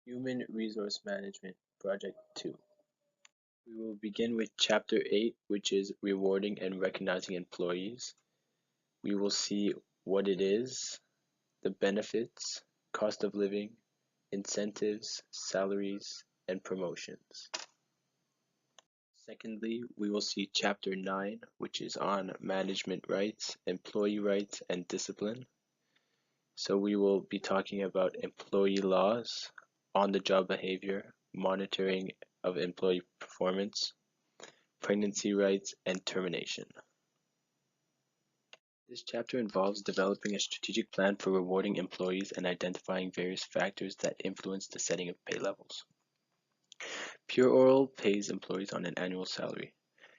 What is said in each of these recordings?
Human Resource Management Project 2. We will begin with Chapter 8, which is Rewarding and Recognizing Employees. We will see what it is, the benefits, cost of living, incentives, salaries, and promotions. Secondly, we will see Chapter 9, which is on management rights, employee rights, and discipline. So we will be talking about employee laws, on-the-job behavior, monitoring of employee performance, pregnancy rights, and termination. This chapter involves developing a strategic plan for rewarding employees and identifying various factors that influence the setting of pay levels. PureOil pays employees on an annual salary.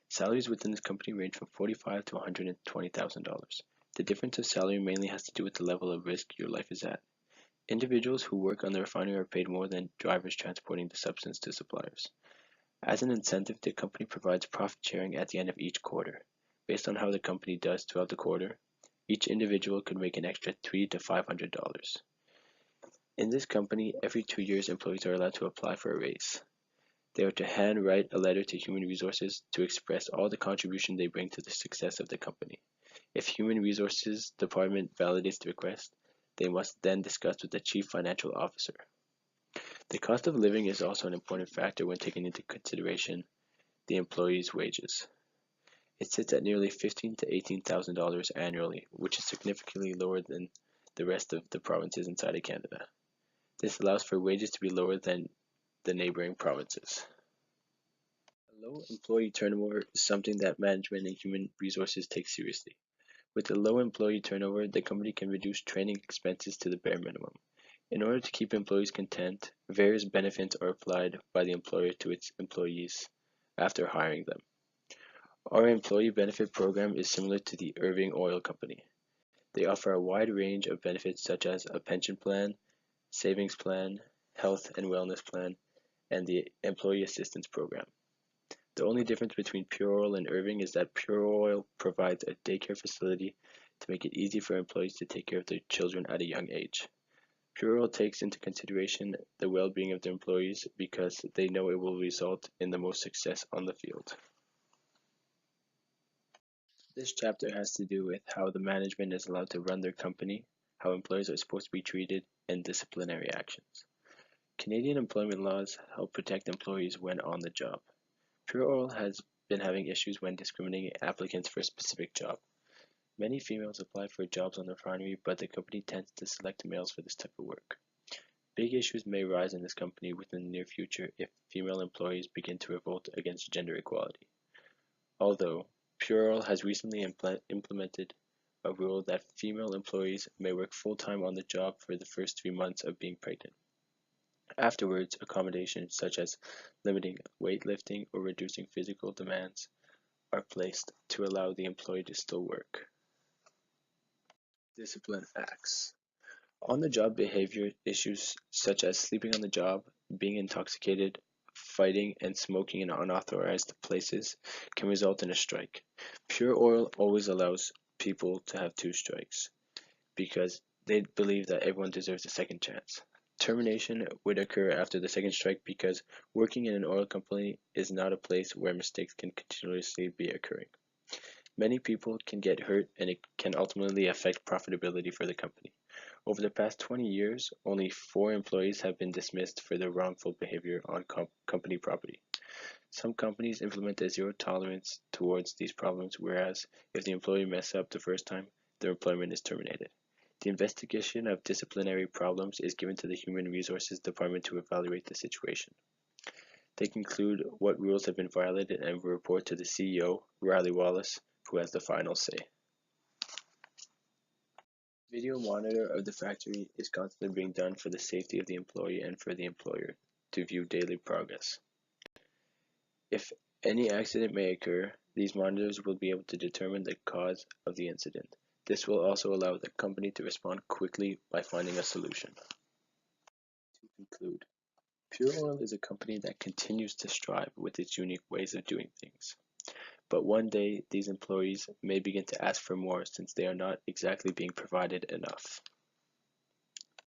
Salaries within this company range from $45,000 to $120,000. The difference of salary mainly has to do with the level of risk your life is at. Individuals who work on the refinery are paid more than drivers transporting the substance to suppliers. As an incentive, the company provides profit sharing at the end of each quarter. Based on how the company does throughout the quarter, each individual could make an extra $300 to $500. In this company, every 2 years, employees are allowed to apply for a raise. They are to handwrite a letter to Human Resources to express all the contribution they bring to the success of the company. If Human Resources Department validates the request, they must then discuss with the Chief Financial Officer. The cost of living is also an important factor when taking into consideration the employee's wages. It sits at nearly $15,000 to $18,000 annually, which is significantly lower than the rest of the provinces inside of Canada. This allows for wages to be lower than the neighboring provinces. A low employee turnover is something that management and human resources take seriously. With a low employee turnover, the company can reduce training expenses to the bare minimum. In order to keep employees content, various benefits are applied by the employer to its employees after hiring them. Our employee benefit program is similar to the Irving Oil Company. They offer a wide range of benefits such as a pension plan, savings plan, health and wellness plan, and the employee assistance program. The only difference between PureOil and Irving is that PureOil provides a daycare facility to make it easy for employees to take care of their children at a young age. PureOil takes into consideration the well-being of their employees because they know it will result in the most success on the field. This chapter has to do with how the management is allowed to run their company, how employees are supposed to be treated, and disciplinary actions. Canadian employment laws help protect employees when on the job. PureOil has been having issues when discriminating applicants for a specific job. Many females apply for jobs on the refinery, but the company tends to select males for this type of work. Big issues may rise in this company within the near future if female employees begin to revolt against gender equality. Although, PureOil has recently implemented a rule that female employees may work full-time on the job for the first 3 months of being pregnant. Afterwards, accommodations such as limiting weightlifting or reducing physical demands are placed to allow the employee to still work. Discipline acts. On-the-job behavior issues such as sleeping on the job, being intoxicated, fighting, and smoking in unauthorized places can result in a strike. PureOil always allows people to have 2 strikes because they believe that everyone deserves a second chance. Termination would occur after the second strike because working in an oil company is not a place where mistakes can continuously be occurring. Many people can get hurt and it can ultimately affect profitability for the company. Over the past 20 years, only 4 employees have been dismissed for their wrongful behavior on company property. Some companies implement a zero tolerance towards these problems, whereas if the employee messes up the first time, their employment is terminated. The investigation of disciplinary problems is given to the Human Resources Department to evaluate the situation. They conclude what rules have been violated and report to the CEO, Riley Wallace, who has the final say. Video monitor of the factory is constantly being done for the safety of the employee and for the employer to view daily progress. If any accident may occur, these monitors will be able to determine the cause of the incident. This will also allow the company to respond quickly by finding a solution. To conclude, PureOil is a company that continues to strive with its unique ways of doing things. But one day, these employees may begin to ask for more since they are not exactly being provided enough.